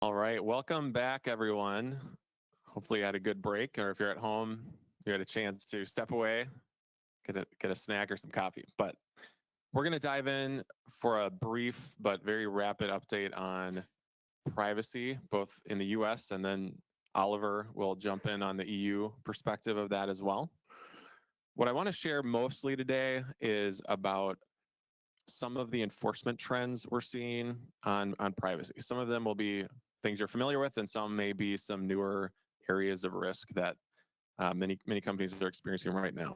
All right, welcome back, everyone. Hopefully you had a good break, or if you're at home, you had a chance to step away, get a snack or some coffee. But we're going to dive in for a brief but very rapid update on privacy, both in the US, and then Oliver will jump in on the EU perspective of that as well. What I want to share mostly today is about some of the enforcement trends we're seeing on privacy. Some of them will be things you're familiar with, and some may be some newer areas of risk that many companies are experiencing right now.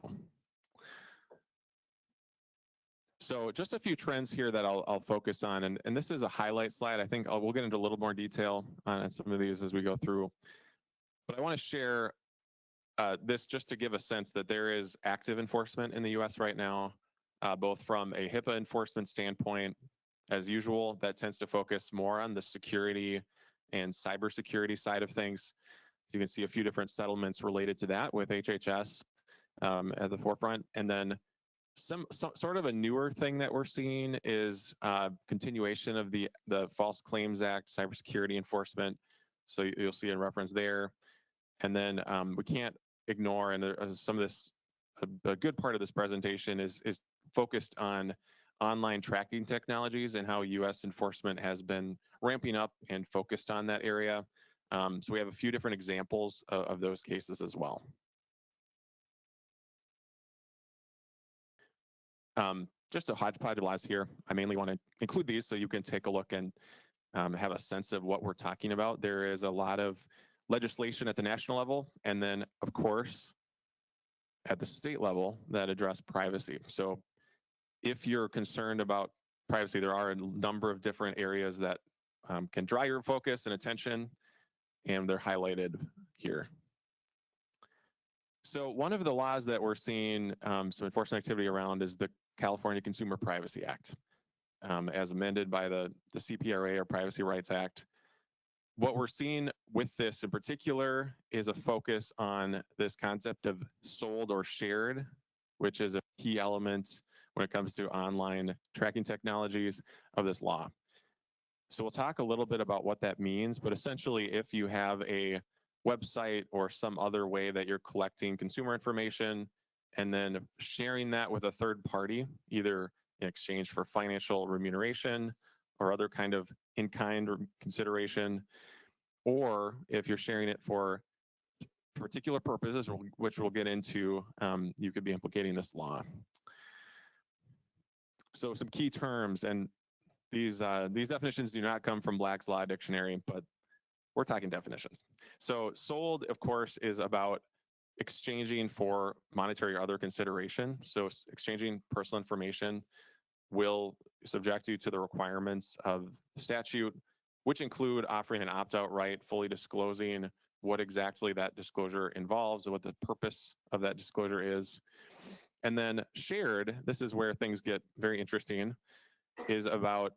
So just a few trends here that I'll focus on, and this is a highlight slide. I think we'll get into a little more detail on some of these as we go through. But I want to share this just to give a sense that there is active enforcement in the US right now, both from a HIPAA enforcement standpoint. As usual, that tends to focus more on the security and cybersecurity side of things. So you can see a few different settlements related to that with HHS at the forefront. And then some sort of a newer thing that we're seeing is continuation of the False Claims Act cybersecurity enforcement. So you'll see a reference there. And then we can't ignore, and some of this, a good part of this presentation is focused on online tracking technologies and how US enforcement has been ramping up and focused on that area. So we have a few different examples of those cases as well. Just a hodgepodge of laws here. I mainly want to include these so you can take a look and have a sense of what we're talking about. There is a lot of legislation at the national level, and then, of course, at the state level that address privacy. So if you're concerned about privacy, there are a number of different areas that can draw your focus and attention, and they're highlighted here. So one of the laws that we're seeing some enforcement activity around is the California Consumer Privacy Act, as amended by the CPRA, or Privacy Rights Act. What we're seeing with this in particular is a focus on this concept of sold or shared, which is a key element when it comes to online tracking technologies of this law. So we'll talk a little bit about what that means, but essentially if you have a website or some other way that you're collecting consumer information and then sharing that with a third party, either in exchange for financial remuneration or other kind of in-kind consideration, or if you're sharing it for particular purposes, which we'll get into, you could be implicating this law. So some key terms, and these definitions do not come from Black's Law Dictionary, but we're talking definitions. So sold, of course, is about exchanging for monetary or other consideration. So exchanging personal information will subject you to the requirements of the statute, which include offering an opt-out right, fully disclosing what exactly that disclosure involves and what the purpose of that disclosure is. And then shared, this is where things get very interesting, is about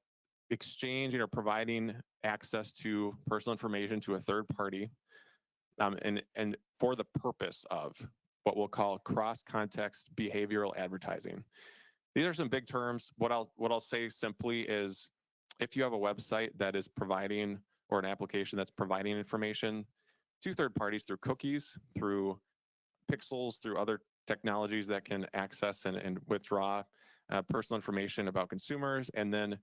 exchanging or providing access to personal information to a third party, and for the purpose of what we'll call cross-context behavioral advertising. These are some big terms. What I'll say simply is, if you have a website that is providing, or an application that's providing information to third parties through cookies, through pixels, through other technologies that can access and withdraw personal information about consumers, and then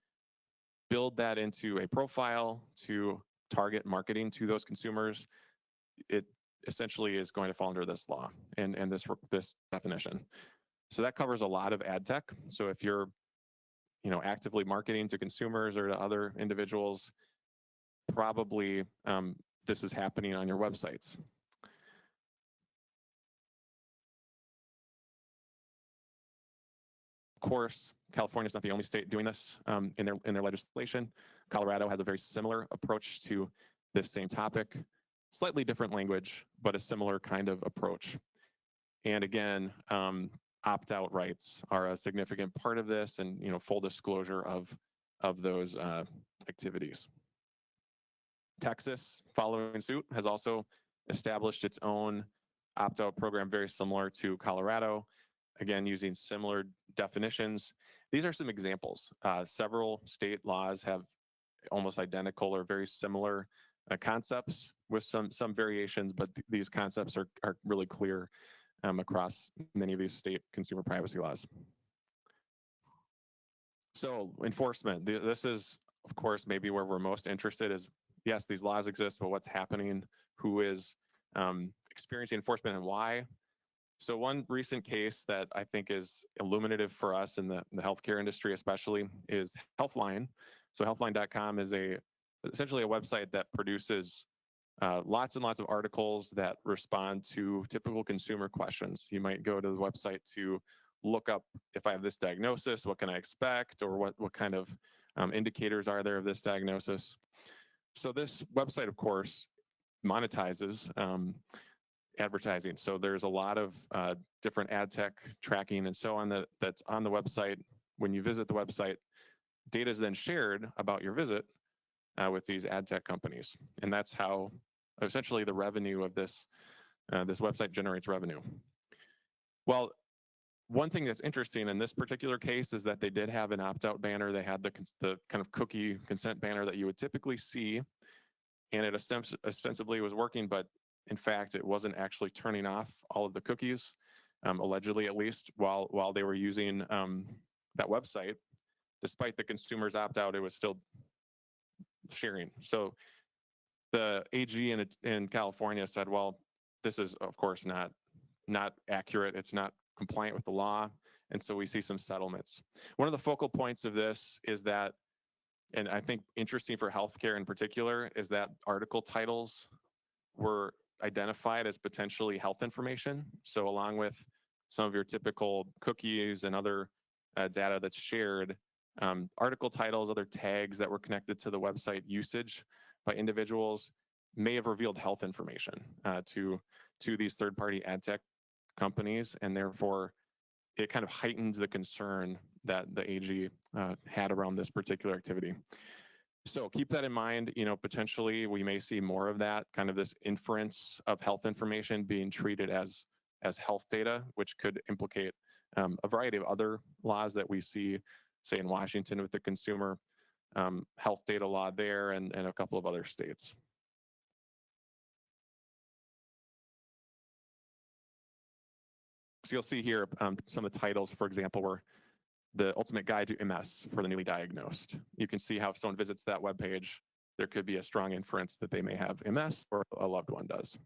build that into a profile to target marketing to those consumers, it essentially is going to fall under this law and this definition. So that covers a lot of ad tech. So if you're actively marketing to consumers or to other individuals, probably this is happening on your websites. Of course, California is not the only state doing this in their legislation. Colorado has a very similar approach to this same topic, slightly different language, but a similar kind of approach. And again, opt-out rights are a significant part of this, and full disclosure of those activities. Texas, following suit, has also established its own opt-out program very similar to Colorado, again using similar definitions. These are some examples. Several state laws have almost identical or very similar concepts with some variations, but these concepts are really clear across many of these state consumer privacy laws. So enforcement, this is, of course, maybe where we're most interested is, yes, these laws exist, but what's happening, who is experiencing enforcement and why. So one recent case that I think is illuminative for us in the healthcare industry especially is Healthline. So healthline.com is essentially a website that produces lots and lots of articles that respond to typical consumer questions. You might go to the website to look up, if I have this diagnosis, what can I expect, or what kind of indicators are there of this diagnosis. So this website, of course, monetizes advertising. So there's a lot of different ad tech tracking and so on that's on the website. When you visit the website, data is then shared about your visit with these ad tech companies. And that's how essentially the revenue of this website generates revenue. Well, one thing that's interesting in this particular case is that they did have an opt-out banner. They had the kind of cookie consent banner that you would typically see, and it ostensibly was working, but in fact, it wasn't actually turning off all of the cookies, allegedly at least, while they were using that website. Despite the consumer's opt-out, it was still sharing. So the AG in California said, well, this is, of course, not accurate. It's not compliant with the law. And so we see some settlements. One of the focal points of this is that, and I think interesting for healthcare in particular, is that article titles were identified as potentially health information. So along with some of your typical cookies and other data that's shared, article titles, other tags that were connected to the website usage by individuals may have revealed health information to these third-party ad tech companies, and therefore it kind of heightens the concern that the AG had around this particular activity. So keep that in mind. Potentially we may see more of that, kind of this inference of health information being treated as health data, which could implicate a variety of other laws that we see, say in Washington with the consumer health data law there, and a couple of other states. So you'll see here some of the titles, for example, were the ultimate guide to MS for the newly diagnosed. You can see how if someone visits that webpage, there could be a strong inference that they may have MS or a loved one does.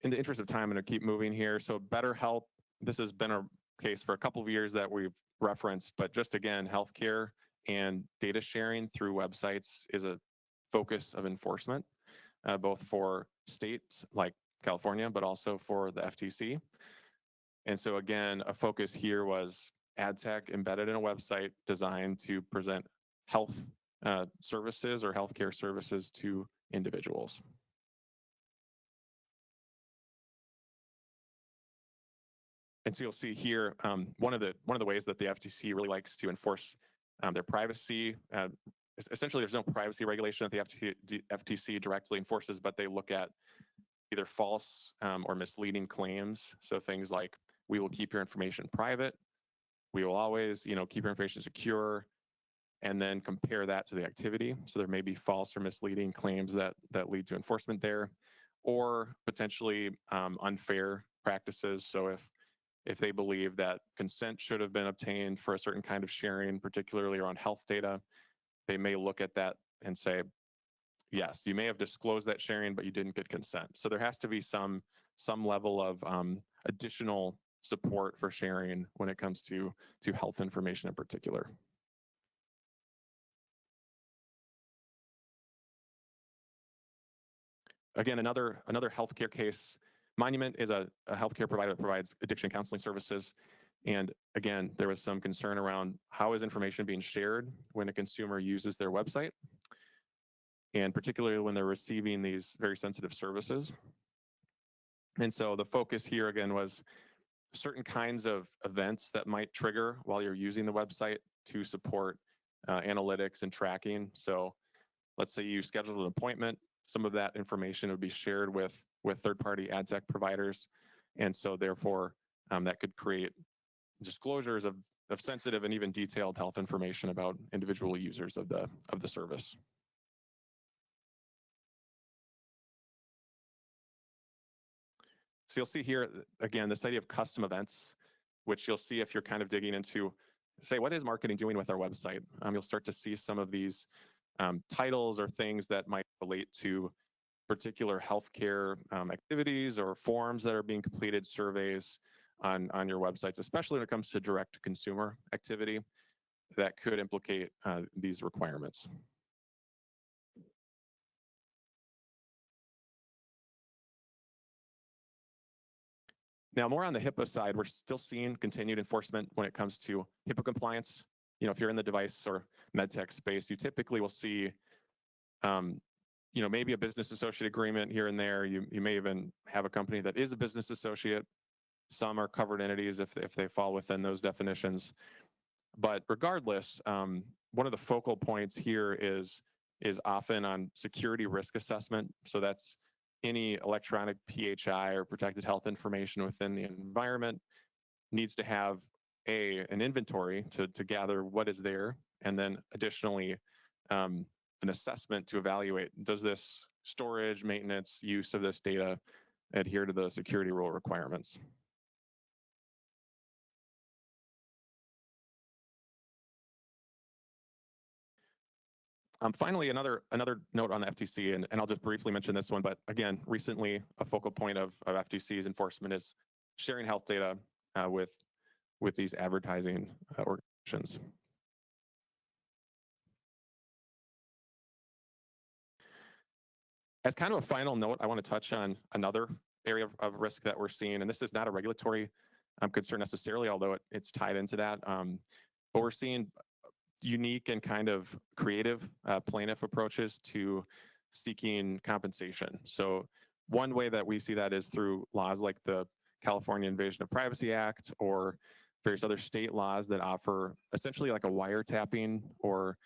In the interest of time, I'm going to keep moving here. So BetterHelp, this has been a case for a couple of years that we've referenced, but just again, healthcare and data sharing through websites is a focus of enforcement, both for states like California, but also for the FTC. And so again, a focus here was ad tech embedded in a website designed to present health services or healthcare services to individuals. And so you'll see here one of the ways that the FTC really likes to enforce their privacy. Essentially, there's no privacy regulation that the FTC directly enforces, but they look at either false or misleading claims. So things like, we will keep your information private, we will always, keep your information secure, and then compare that to the activity. So there may be false or misleading claims that lead to enforcement there, or potentially unfair practices. So if they believe that consent should have been obtained for a certain kind of sharing, particularly around health data, they may look at that and say, yes, you may have disclosed that sharing, but you didn't get consent. So there has to be some level of additional support for sharing when it comes to health information in particular. Again, another healthcare case. Monument is a healthcare provider that provides addiction counseling services. And again, there was some concern around how is information being shared when a consumer uses their website, and particularly when they're receiving these very sensitive services. And so the focus here again was certain kinds of events that might trigger while you're using the website to support analytics and tracking. So let's say you scheduled an appointment, some of that information would be shared with third-party ad tech providers. And so therefore, that could create disclosures of sensitive and even detailed health information about individual users of the service. So you'll see here, again, this idea of custom events, which you'll see if you're kind of digging into, say, what is marketing doing with our website? You'll start to see some of these titles or things that might relate to particular healthcare activities or forms that are being completed, surveys on your websites, especially when it comes to direct consumer activity that could implicate these requirements. Now, more on the HIPAA side, we're still seeing continued enforcement when it comes to HIPAA compliance. You know, if you're in the device or med tech space, you typically will see, you know, maybe a business associate agreement here and there. You may even have a company that is a business associate. Some are covered entities if they fall within those definitions. But regardless, one of the focal points here is often on security risk assessment. So that's any electronic PHI or protected health information within the environment needs to have an inventory to gather what is there, and then additionally an assessment to evaluate, does this storage, maintenance, use of this data adhere to the security rule requirements? Finally, another note on the FTC, and I'll just briefly mention this one, but again, recently a focal point of FTC's enforcement is sharing health data with these advertising organizations. As kind of a final note, I want to touch on another area of risk that we're seeing, and this is not a regulatory concern necessarily, although it's tied into that, but we're seeing unique and kind of creative plaintiff approaches to seeking compensation. So one way that we see that is through laws like the California Invasion of Privacy Act or various other state laws that offer essentially like a wiretapping or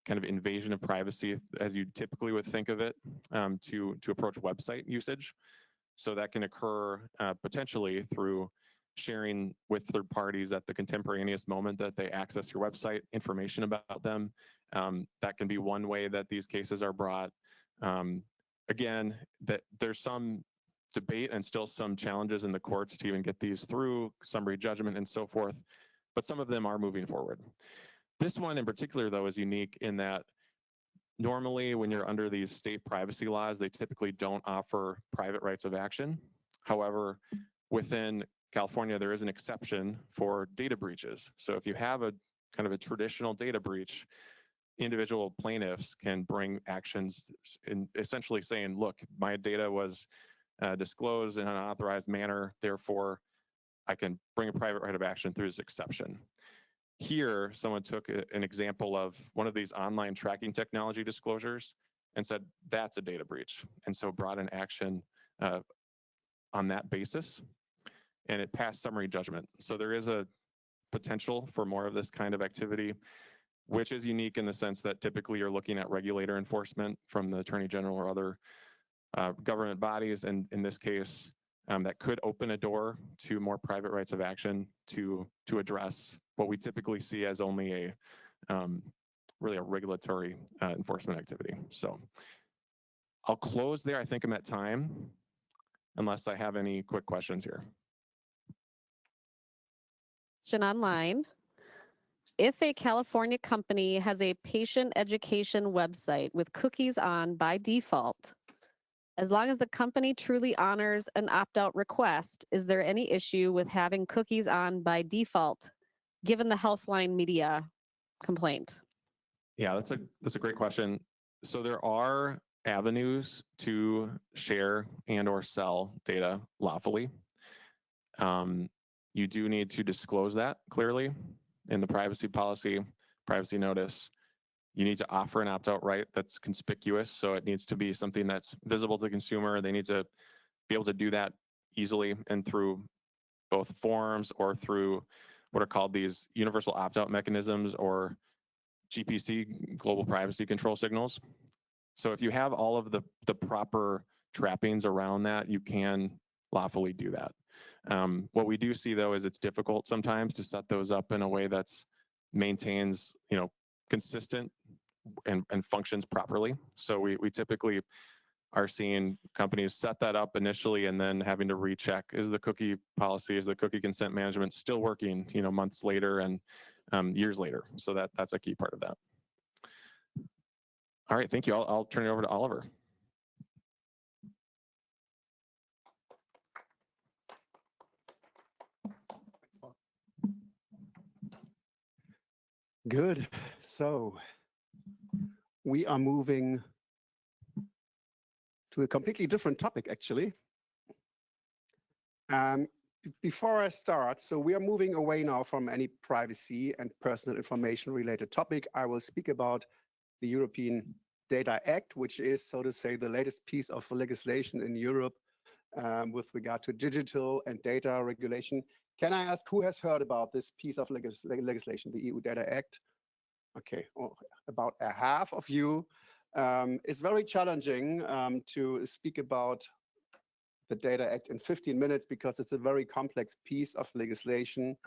kind of invasion of privacy, as you typically would think of it, to approach website usage. So that can occur potentially through sharing with third parties at the contemporaneous moment that they access your website, information about them. That can be one way that these cases are brought. Again, that there's some debate and still some challenges in the courts to even get these through summary judgment and so forth, but some of them are moving forward. This one in particular, though, is unique in that normally when you're under these state privacy laws, they typically don't offer private rights of action. However, within California, there is an exception for data breaches. So if you have a kind of a traditional data breach, individual plaintiffs can bring actions in essentially saying, look, my data was disclosed in an unauthorized manner, therefore I can bring a private right of action through this exception. Here, someone took an example of one of these online tracking technology disclosures and said, that's a data breach. And so brought an action on that basis, and it passed summary judgment. So there is a potential for more of this kind of activity, which is unique in the sense that typically you're looking at regulator enforcement from the Attorney General or other government bodies, and in this case, that could open a door to more private rights of action to address what we typically see as only really a regulatory enforcement activity. So I'll close there. I think I'm at time, unless I have any quick questions here. Question online. If a California company has a patient education website with cookies on by default, as long as the company truly honors an opt-out request, is there any issue with having cookies on by default, given the Healthline Media complaint? Yeah, that's a great question. So there are avenues to share and or sell data lawfully. You do need to disclose that clearly in the privacy policy, privacy notice. You need to offer an opt-out right that's conspicuous, so it needs to be something that's visible to the consumer. They need to be able to do that easily and through both forms or through what are called these universal opt-out mechanisms or GPC, global privacy control signals. So if you have all of the proper trappings around that, you can lawfully do that. What we do see though is it's difficult sometimes to set those up in a way that's maintains, consistent and functions properly. So we typically are seeing companies set that up initially and then having to recheck, is the cookie policy, is the cookie consent management still working, months later and years later. So that's a key part of that. All right, thank you. I'll turn it over to Oliver. Good. So we are moving to a completely different topic, actually. Before I start, so we are moving away now from any privacy and personal information related topic. I will speak about the European Data Act, which is, so to say, the latest piece of legislation in Europe with regard to digital and data regulation. Can I ask who has heard about this piece of legislation, the EU Data Act? Okay, well, about a half of you. It's very challenging to speak about the Data Act in 15 minutes because it's a very complex piece of legislation.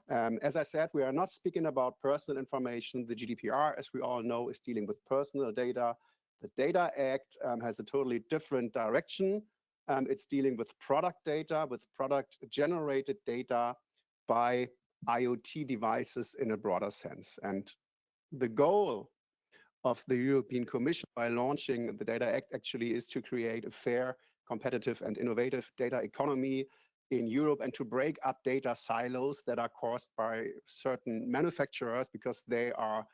As I said, we are not speaking about personal information. The GDPR, as we all know, is dealing with personal data. The Data Act has a totally different direction. It's dealing with product data, with product-generated data by IoT devices in a broader sense. And the goal of the European Commission by launching the Data Act actually is to create a fair, competitive and innovative data economy in Europe and to break up data silos that are caused by certain manufacturers because they are,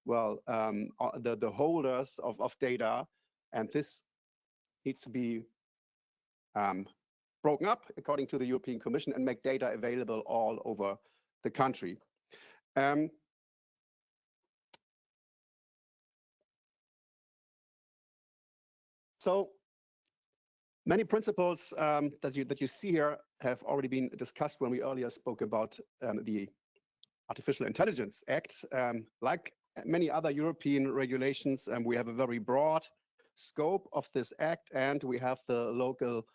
well, the holders of data. And this needs to be broken up according to the European Commission and make data available all over the country. So many principles that you see here have already been discussed when we earlier spoke about the Artificial Intelligence Act. Like many other European regulations, we have a very broad scope of this act, and we have the local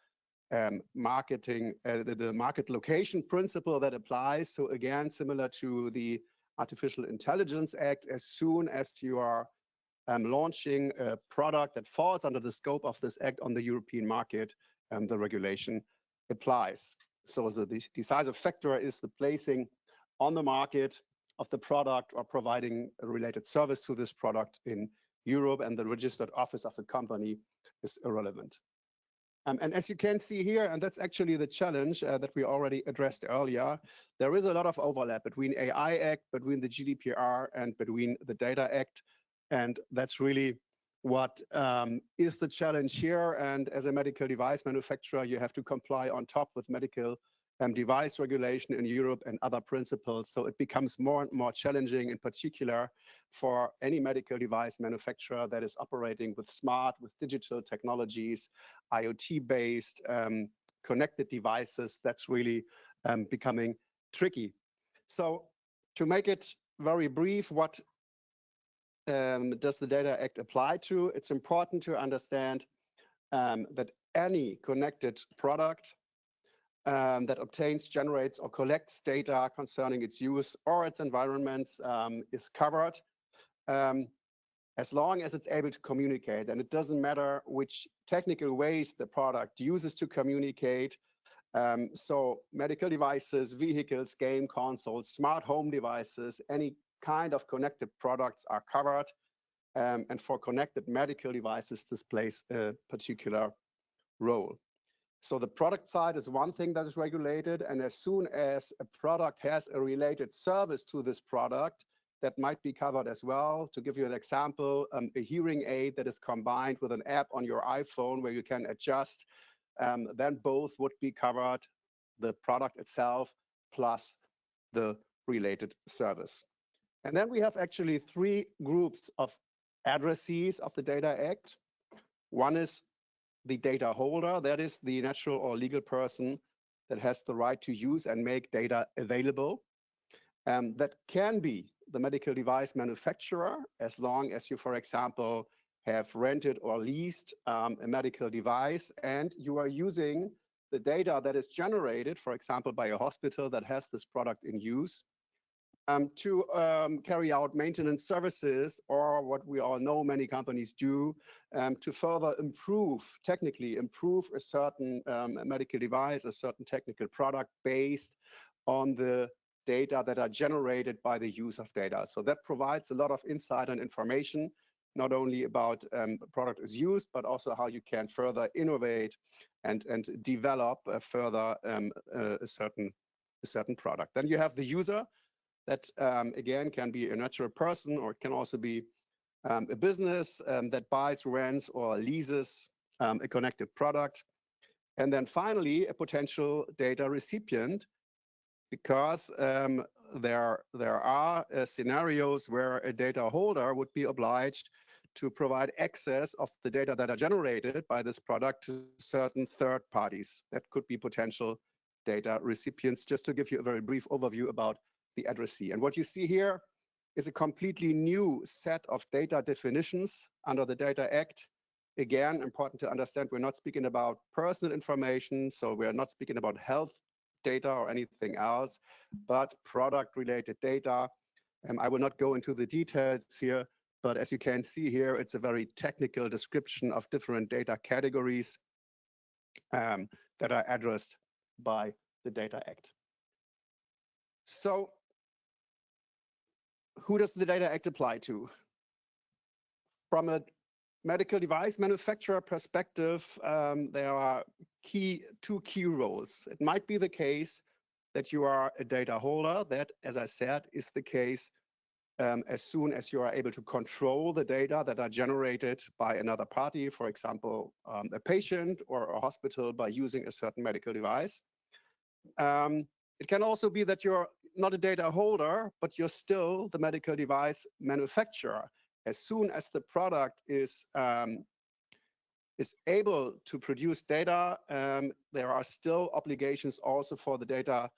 marketing, the market location principle that applies. So again, similar to the Artificial Intelligence Act, as soon as you are launching a product that falls under the scope of this act on the European market, the regulation applies. So the decisive factor is the placing on the market of the product or providing a related service to this product in Europe, and the registered office of a company is irrelevant. And as you can see here, and that's actually the challenge that we already addressed earlier, there is a lot of overlap between AI Act, between the GDPR, and between the Data Act. And that's really what is the challenge here. And as a medical device manufacturer, you have to comply on top with medical device regulation in Europe and other principles. So it becomes more and more challenging, in particular for any medical device manufacturer that is operating with smart, with digital technologies, IoT-based connected devices. That's really becoming tricky. So to make it very brief, what does the Data Act apply to? It's important to understand that any connected product that obtains, generates, or collects data concerning its use or its environments is covered as long as it's able to communicate. And it doesn't matter which technical ways the product uses to communicate. So medical devices, vehicles, game consoles, smart home devices, any kind of connected products are covered. And for connected medical devices, this plays a particular role. So the product side is one thing that is regulated, and as soon as a product has a related service to this product, that might be covered as well. To give you an example, a hearing aid that is combined with an app on your iPhone where you can adjust, then both would be covered, the product itself plus the related service. And then we have actually three groups of addressees of the Data Act. One is the data holder, that is the natural or legal person that has the right to use and make data available. That can be the medical device manufacturer, as long as you, for example, have rented or leased a medical device and you are using the data that is generated, for example, by a hospital that has this product in use. to carry out maintenance services, or what we all know many companies do, to further technically improve a certain medical device, a certain technical product based on the data that are generated by the use of data. So that provides a lot of insight and information, not only about product is used, but also how you can further innovate and develop further a certain product. Then you have the user that, again, can be a natural person, or it can also be a business that buys, rents, or leases a connected product. And then finally, a potential data recipient, because there are scenarios where a data holder would be obliged to provide access of the data that are generated by this product to certain third parties. That could be potential data recipients, just to give you a very brief overview about the addressee. And what you see here is a completely new set of data definitions under the Data Act. Again, important to understand, we're not speaking about personal information, so we're not speaking about health data or anything else, but product-related data. I will not go into the details here, but as you can see here, it's a very technical description of different data categories that are addressed by the Data Act. So who does the Data Act apply to? From a medical device manufacturer perspective, there are two key roles. It might be the case that you are a data holder. That, as I said, is the case as soon as you are able to control the data that are generated by another party, for example, a patient or a hospital, by using a certain medical device. It can also be that you're not a data holder, but you're still the medical device manufacturer. As soon as the product is able to produce data, there are still obligations also for the data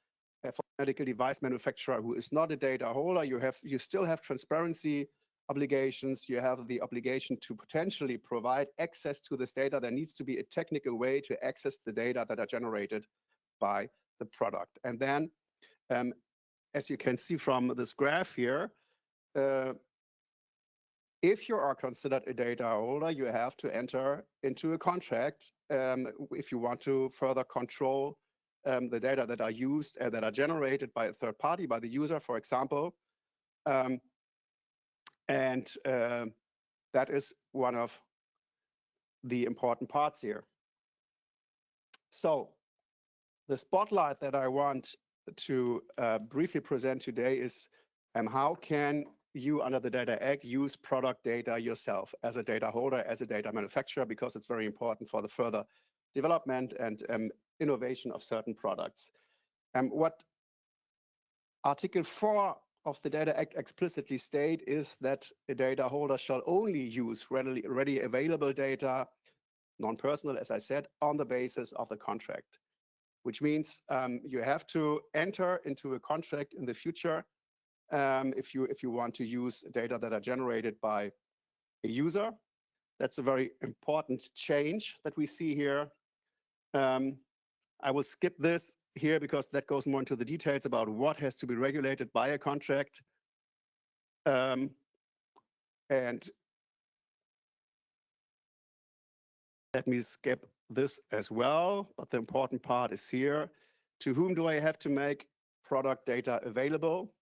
for medical device manufacturer who is not a data holder. You still have transparency obligations. You have the obligation to potentially provide access to this data. There needs to be a technical way to access the data that are generated by the product. And then, as you can see from this graph here, if you are considered a data holder, you have to enter into a contract if you want to further control the data that are used and that are generated by a third party, by the user, for example. And that is one of the important parts here. So the spotlight that I want to briefly present today is how can you, under the Data Act, use product data yourself as a data holder, as a data manufacturer, because it's very important for the further development and innovation of certain products. What Article 4 of the Data Act explicitly state is that a data holder shall only use readily available data, non-personal, as I said, on the basis of the contract, which means you have to enter into a contract in the future if you want to use data that are generated by a user. That's a very important change that we see here. I will skip this here because that goes more into the details about what has to be regulated by a contract. And let me skip this as well, but the important part is here. To whom do I have to make product data available?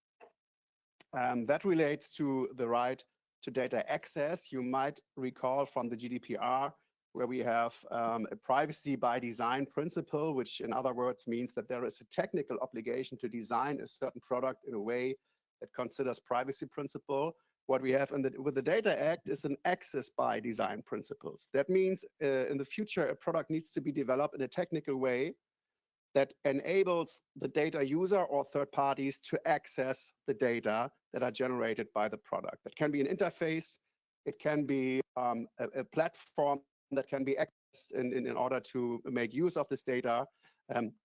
That relates to the right to data access. You might recall from the GDPR, where we have a privacy by design principle, which in other words means that there is a technical obligation to design a certain product in a way that considers privacy principle. What we have with the Data Act is an access by design principles. That means in the future, a product needs to be developed in a technical way that enables the data user or third parties to access the data that are generated by the product. That can be an interface, it can be a platform that can be accessed in order to make use of this data,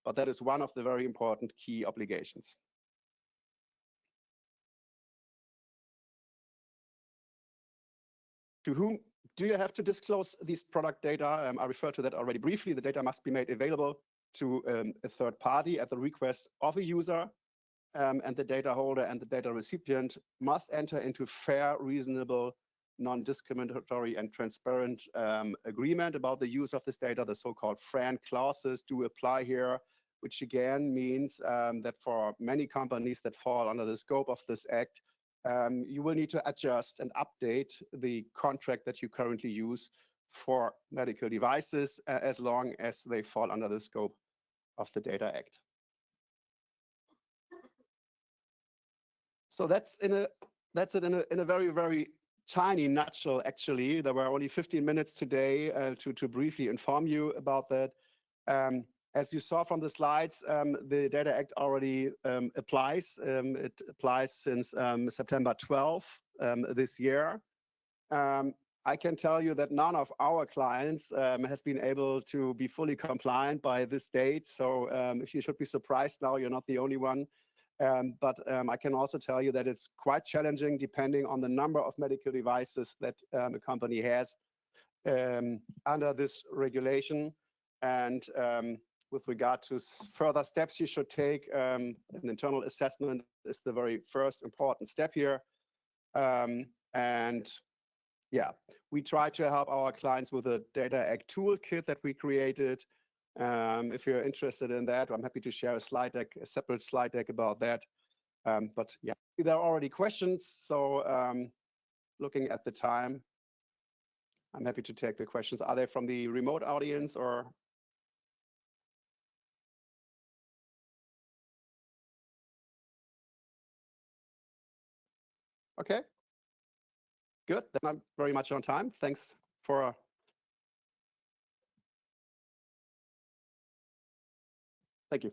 but that is one of the very important key obligations. To whom do you have to disclose these product data? I referred to that already briefly. The data must be made available to a third party at the request of a user. and the data holder and the data recipient must enter into fair, reasonable, non-discriminatory and transparent agreement about the use of this data. The so-called FRAND clauses do apply here, which again means that for many companies that fall under the scope of this act, you will need to adjust and update the contract that you currently use for medical devices as long as they fall under the scope of the Data Act. So that's it in a very, very tiny nutshell, actually. There were only 15 minutes today to briefly inform you about that. As you saw from the slides, the Data Act already applies. It applies since September 12th this year. I can tell you that none of our clients has been able to be fully compliant by this date. So if you should be surprised now, you're not the only one. But I can also tell you that it's quite challenging depending on the number of medical devices that a company has under this regulation. And with regard to further steps you should take, an internal assessment is the very first important step here. And yeah, we try to help our clients with a Data Act toolkit that we created. If you're interested in that, I'm happy to share a slide deck, a separate slide deck about that. But yeah, there are already questions. So looking at the time, I'm happy to take the questions. Are they from the remote audience or? Okay, good. Then I'm very much on time. Thanks for. Thank you.